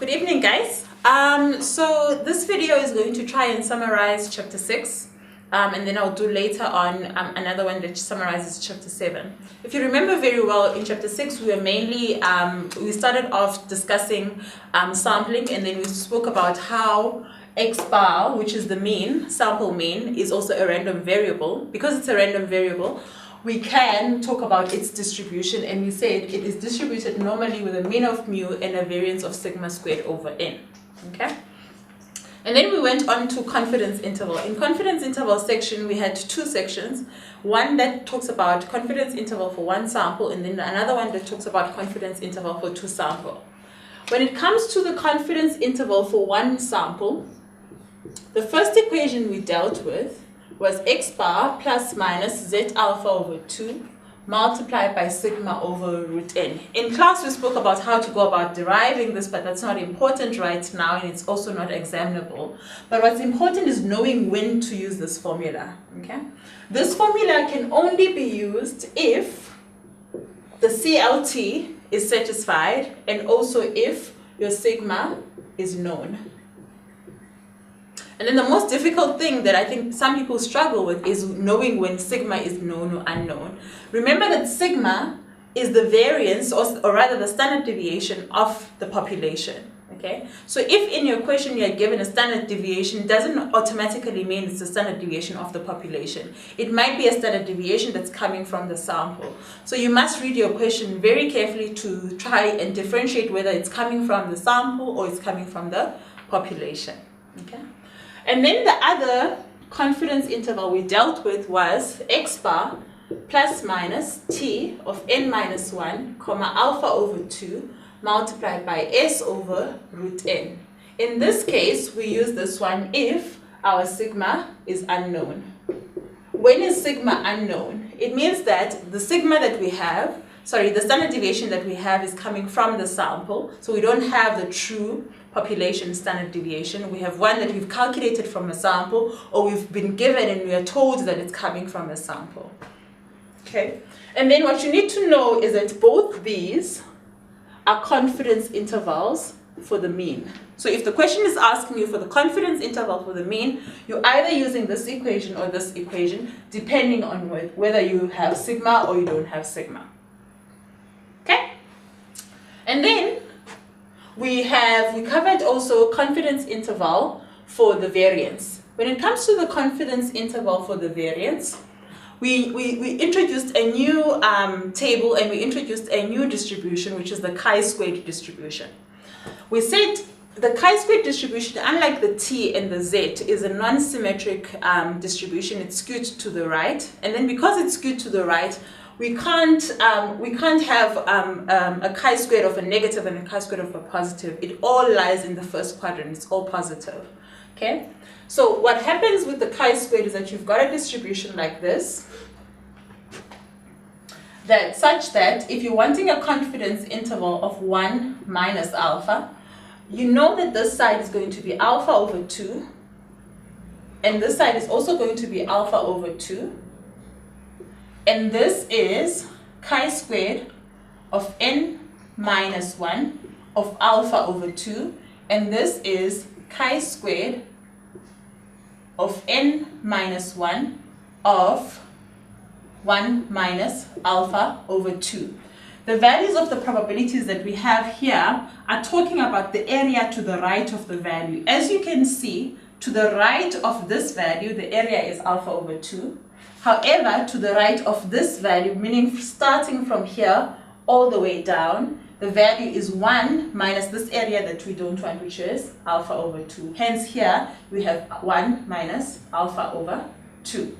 Good evening, guys. So this video is going to try and summarize chapter 6, and then I'll do later on another one that summarizes chapter 7. If you remember very well, in chapter 6 we were mainly we started off discussing sampling, and then we spoke about how x bar, which is the mean, sample mean, is also a random variable. Because it's a random variable, we can talk about its distribution, and we said it is distributed normally with a mean of mu and a variance of sigma squared over n. Okay? And then we went on to confidence interval. In confidence interval section, we had two sections. One that talks about confidence interval for one sample, and then another one that talks about confidence interval for two samples. When it comes to the confidence interval for one sample, the first equation we dealt with was x bar plus minus z alpha over 2 multiplied by sigma over root n. In class we spoke about how to go about deriving this, but that's not important right now, and it's also not examinable. But what's important is knowing when to use this formula. Okay? This formula can only be used if the CLT is satisfied and also if your sigma is known. And then the most difficult thing that I think some people struggle with is knowing when sigma is known or unknown. Remember that sigma is the variance, or rather the standard deviation of the population. Okay? So if in your question you are given a standard deviation, it doesn't automatically mean it's the standard deviation of the population. It might be a standard deviation that's coming from the sample. So you must read your question very carefully to try and differentiate whether it's coming from the sample or it's coming from the population. Okay? And then the other confidence interval we dealt with was x bar plus minus t of n minus 1 comma alpha over 2 multiplied by s over root n. In this case, we use this one if our sigma is unknown. When is sigma unknown? It means that the sigma that we have, the standard deviation that we have is coming from the sample, so we don't have the true population standard deviation. We have one that we've calculated from a sample, or we've been given and we are told that it's coming from a sample. Okay? And then what you need to know is that both these are confidence intervals for the mean. So if the question is asking you for the confidence interval for the mean, you're either using this equation or this equation, depending on whether you have sigma or you don't have sigma. Okay? And then we covered also confidence interval for the variance. When it comes to the confidence interval for the variance, we introduced a new table, and we introduced a new distribution, which is the chi-squared distribution. We said the chi-squared distribution, unlike the t and the z, is a non-symmetric distribution. It's skewed to the right, and then because it's skewed to the right, we can't have a chi-squared of a negative and a chi-squared of a positive. It all lies in the first quadrant. It's all positive. Okay? So what happens with the chi-squared is that you've got a distribution like this, such that if you're wanting a confidence interval of 1 minus alpha, you know that this side is going to be alpha over 2, and this side is also going to be alpha over 2. And this is chi-squared of n minus 1 of alpha over 2. And this is chi-squared of n minus 1 of 1 minus alpha over 2. The values of the probabilities that we have here are talking about the area to the right of the value. As you can see, to the right of this value, the area is alpha over 2. However, to the right of this value, meaning starting from here all the way down, the value is 1 minus this area that we don't want, which is alpha over 2. Hence here, we have 1 minus alpha over 2.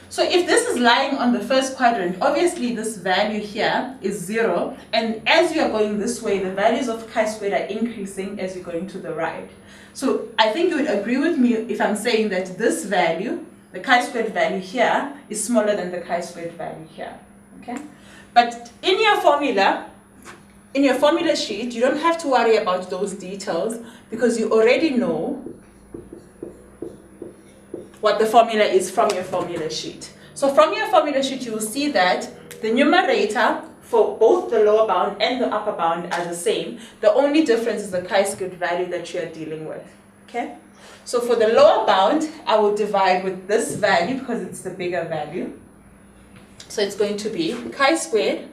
So if this is lying on the first quadrant, obviously this value here is 0. And as you are going this way, the values of chi-squared are increasing as you're going to the right. So I think you would agree with me if I'm saying that this value, the chi-squared value here, is smaller than the chi-squared value here. Okay? But in your formula sheet, you don't have to worry about those details because you already know what the formula is from your formula sheet. So from your formula sheet, you will see that the numerator for both the lower bound and the upper bound are the same. The only difference is the chi-squared value that you are dealing with. Okay? So for the lower bound, I will divide with this value because it's the bigger value. So it's going to be chi-squared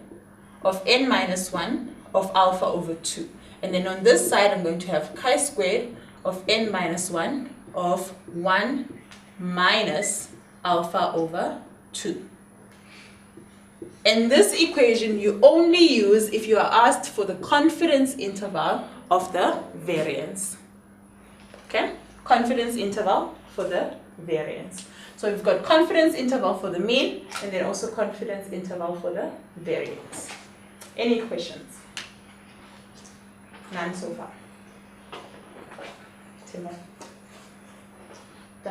of n minus 1 of alpha over 2. And then on this side, I'm going to have chi-squared of n minus 1 of 1 minus alpha over 2. And this equation you only use if you are asked for the confidence interval of the variance. Okay? Confidence interval for the variance. So we've got confidence interval for the mean and then also confidence interval for the variance. Any questions? None so far. Timon.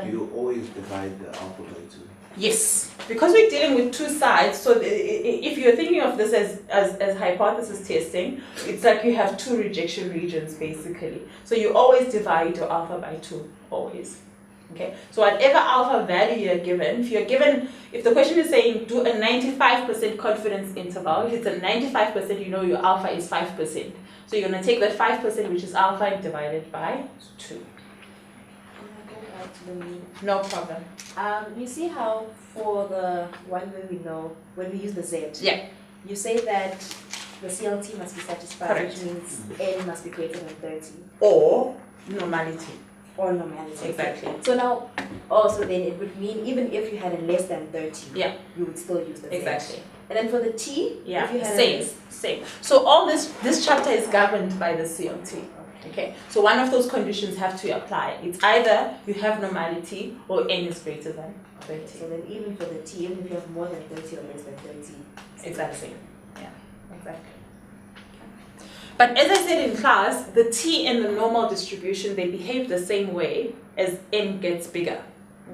Do you always divide the alpha by 2? Yes, because we're dealing with two sides, so if you're thinking of this as hypothesis testing, it's like you have two rejection regions basically. So you always divide your alpha by 2, always. Okay, so whatever alpha value you're given, if the question is saying do a 95% confidence interval, if it's a 95%, you know your alpha is 5%. So you're going to take that 5%, which is alpha, and divide it by 2. To the mean. No problem. You see how for the one where we know, when we use the Z, Yeah. you say that the CLT must be satisfied, Correct. which means N must be greater than 30. Or normality. Or normality. Exactly. So now, also then it would mean even if you had a less than 30, Yeah. you would still use the Z. Exactly. And then for the T, Yeah, if you had same. So all this chapter is governed by the CLT. Okay, so one of those conditions have to apply. It's either you have normality or n is greater than 30. So then even for the T, even if you have more than 30 or less than 30. Exactly. Yeah, exactly. Okay. But as I said in class, the T and the normal distribution, they behave the same way as n gets bigger.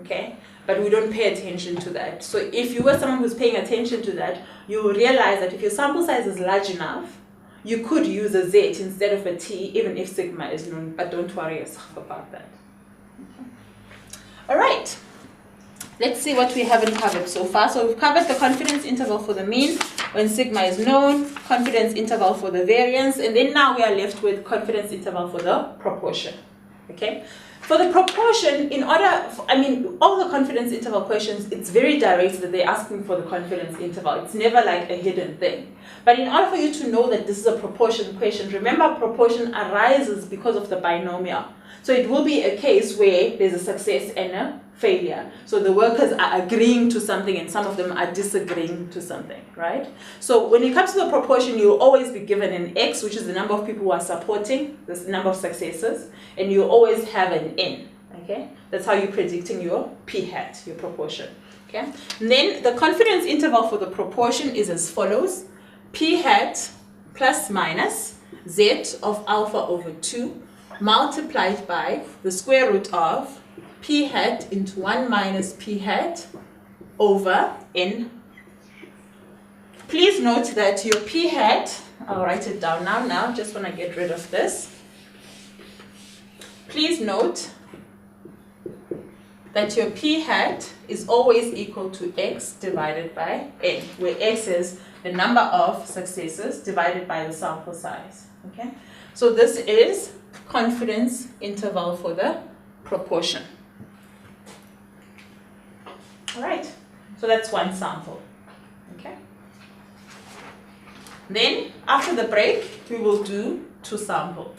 Okay? But we don't pay attention to that. So if you were someone who's paying attention to that, you will realize that if your sample size is large enough, you could use a Z instead of a T, even if sigma is known, but don't worry yourself about that. Okay. All right. Let's see what we haven't covered so far. So we've covered the confidence interval for the mean when sigma is known, confidence interval for the variance, and then now we are left with confidence interval for the proportion. Okay. For the proportion, all the confidence interval questions, it's very direct that they're asking for the confidence interval. It's never like a hidden thing. But in order for you to know that this is a proportion question, remember proportion arises because of the binomial. So it will be a case where there's a success and a failure. So the workers are agreeing to something and some of them are disagreeing to something, right? So when it comes to the proportion, you'll always be given an X, which is the number of people who are supporting, this number of successes, and you always have an N, okay? That's how you're predicting your P hat, your proportion, okay? And then the confidence interval for the proportion is as follows: P hat plus minus Z of alpha over 2 multiplied by the square root of P hat into 1 minus P hat over N. Please note that your P hat, I'll write it down now, just want to get rid of this. Please note that your P hat is always equal to X divided by N, where X is the number of successes divided by the sample size. Okay, so this is confidence interval for the proportion. All right, so that's one sample. Okay. Then after the break, we will do 2 samples.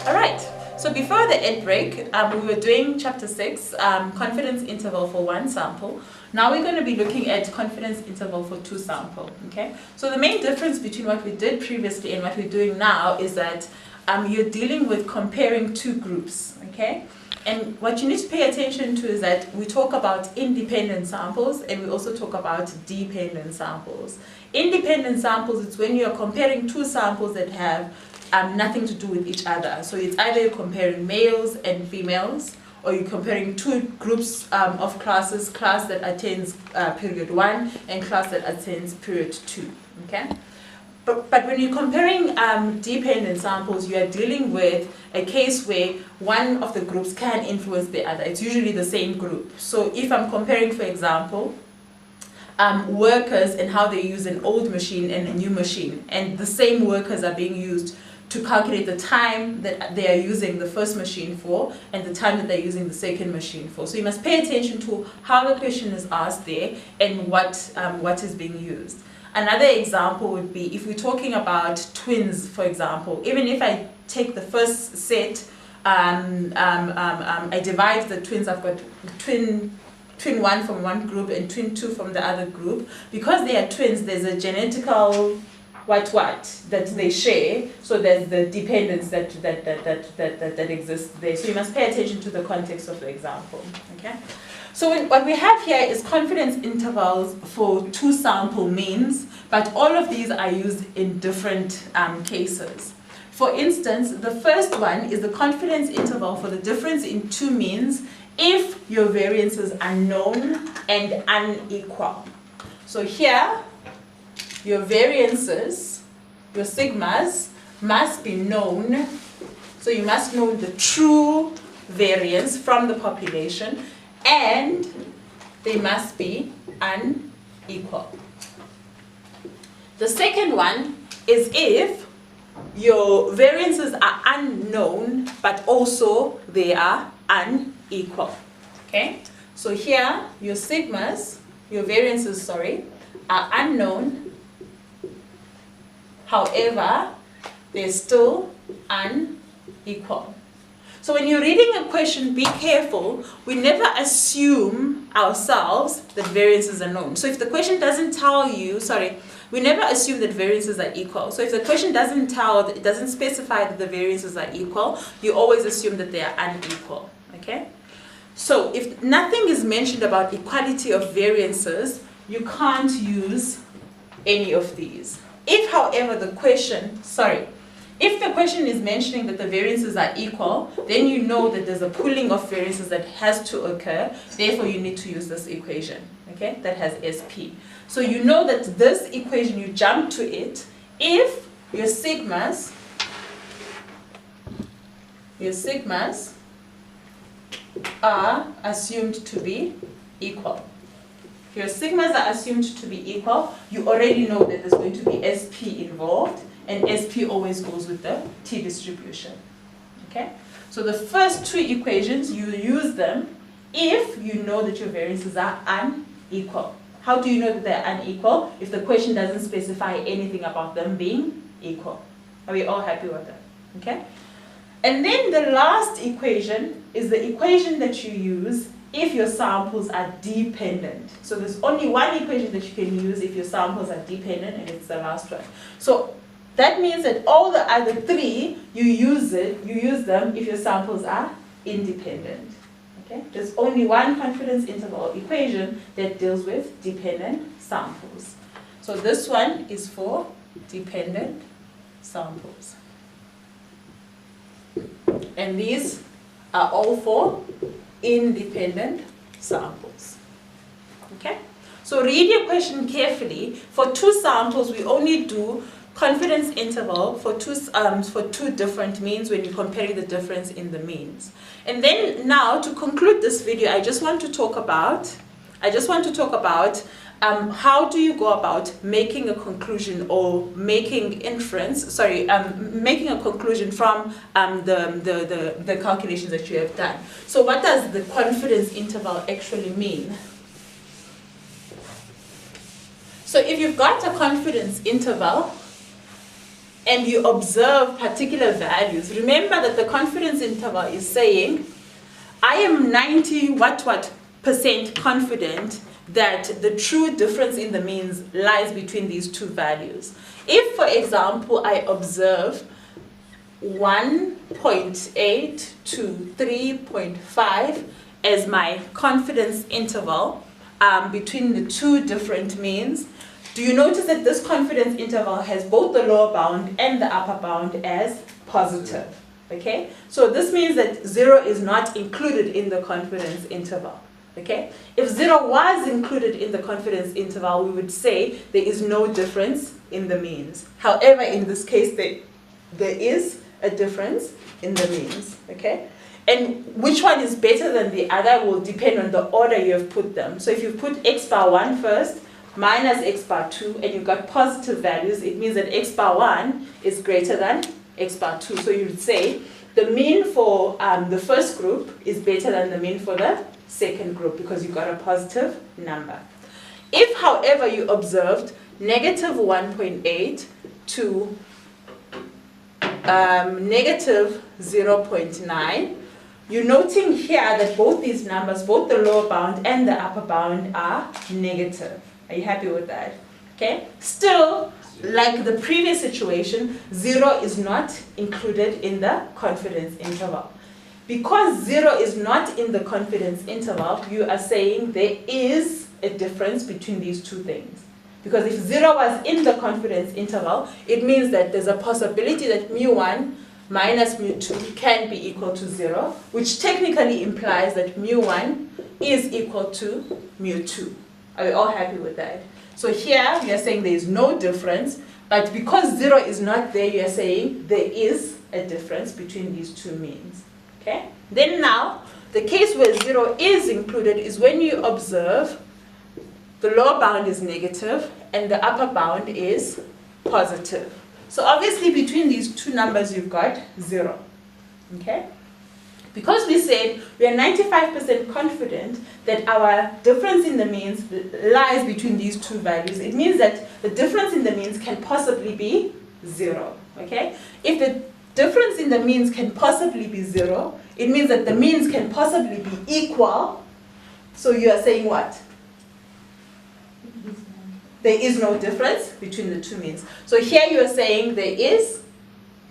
All right, so before the end break, we were doing chapter 6, confidence interval for 1 sample. Now we're going to be looking at confidence interval for 2 samples, okay? So the main difference between what we did previously and what we're doing now is that you're dealing with comparing 2 groups, okay? And what you need to pay attention to is that we talk about independent samples and we also talk about dependent samples. Independent samples, it's when you're comparing two samples that have nothing to do with each other. So it's either you're comparing males and females, or you're comparing two groups of classes, class that attends period 1 and class that attends period 2. Okay? But when you're comparing dependent samples, you are dealing with a case where one of the groups can influence the other. It's usually the same group. So if I'm comparing, for example, workers and how they use an old machine and a new machine, and the same workers are being used to calculate the time that they are using the first machine for and the time that they're using the second machine for. So you must pay attention to how the question is asked there and what is being used. Another example would be if we're talking about twins, for example. Even if I take the first set, I divide the twins. I've got twin 1 from one group and twin 2 from the other group. Because they are twins, there's a genetical that they share. So there's the dependence that exists there. So you must pay attention to the context of the example. Okay. So what we have here is confidence intervals for two sample means, but all of these are used in different cases. For instance, the first one is the confidence interval for the difference in two means if your variances are known and unequal. So here, your variances, your sigmas, must be known. So you must know the true variance from the population, and they must be unequal. The second one is if your variances are unknown, but also they are unequal. Okay? So here, your sigmas, your variances, sorry, are unknown. However, they're still unequal. So when you're reading a question, be careful. We never assume ourselves that variances are known. So if the question doesn't tell you, we never assume that variances are equal. So if the question doesn't specify that the variances are equal, you always assume that they are unequal. Okay? So if nothing is mentioned about equality of variances, you can't use any of these. If, however, the question is mentioning that the variances are equal, then you know that there's a pooling of variances that has to occur. Therefore, you need to use this equation, okay, that has SP. So you know that this equation, you jump to it if your sigmas are assumed to be equal. If your sigmas are assumed to be equal, you already know that there's going to be SP involved, and SP always goes with the T distribution. Okay? So the first two equations, you use them if you know that your variances are unequal. How do you know that they're unequal? If the question doesn't specify anything about them being equal. Are we all happy with that? Okay? And then the last equation is the equation that you use if your samples are dependent. So there's only one equation that you can use if your samples are dependent, and it's the last one. So that means that all the other three, you use them if your samples are independent. Okay? There's only one confidence interval equation that deals with dependent samples. So this one is for dependent samples. And these are all for independent samples. Okay? So read your question carefully. For two samples, we only do confidence interval for two different means when you're comparing the difference in the means. And then now, to conclude this video, I just want to talk about how do you go about making a conclusion or making inference, making a conclusion from the calculations that you have done. So what does the confidence interval actually mean? So if you've got a confidence interval and you observe particular values, remember that the confidence interval is saying, I am 90% confident that the true difference in the means lies between these two values. If, for example, I observe 1.8 to 3.5 as my confidence interval between the two different means, do you notice that this confidence interval has both the lower bound and the upper bound as positive? Okay, so this means that 0 is not included in the confidence interval. Okay, if 0 was included in the confidence interval, we would say there is no difference in the means. However, in this case, there is a difference in the means. Okay, and which one is better than the other will depend on the order you have put them. So if you put x bar 1 first, minus x bar 2, and you've got positive values, it means that x bar 1 is greater than x bar 2. So you would say the mean for the first group is better than the mean for the second group because you've got a positive number. If, however, you observed negative 1.8 to negative 0.9, you're noting here that both these numbers, both the lower bound and the upper bound, are negative. Are you happy with that? Okay. Still, like the previous situation, 0 is not included in the confidence interval. Because 0 is not in the confidence interval, you are saying there is a difference between these two things. Because if 0 was in the confidence interval, it means that there's a possibility that mu1 minus mu2 can be equal to 0, which technically implies that mu1 is equal to mu2. Are we all happy with that? So here we are saying there is no difference, but because 0 is not there, you are saying there is a difference between these two means. Okay? Then now, the case where 0 is included is when you observe the lower bound is negative and the upper bound is positive. So obviously between these two numbers you've got 0. Okay? Because we said we are 95% confident that our difference in the means lies between these two values, it means that the difference in the means can possibly be 0. Okay? If the difference in the means can possibly be 0, it means that the means can possibly be equal. So you are saying what? There is no difference between the two means. So here you are saying there is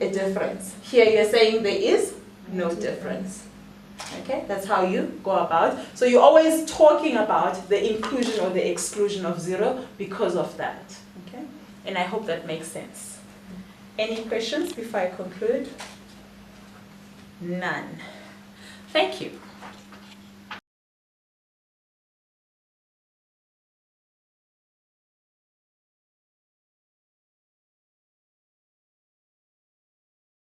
a difference. Here you are saying there is no difference. Okay, that's how you go about. So you're always talking about the inclusion or the exclusion of 0 because of that. Okay, and I hope that makes sense. Any questions before I conclude? None. Thank you.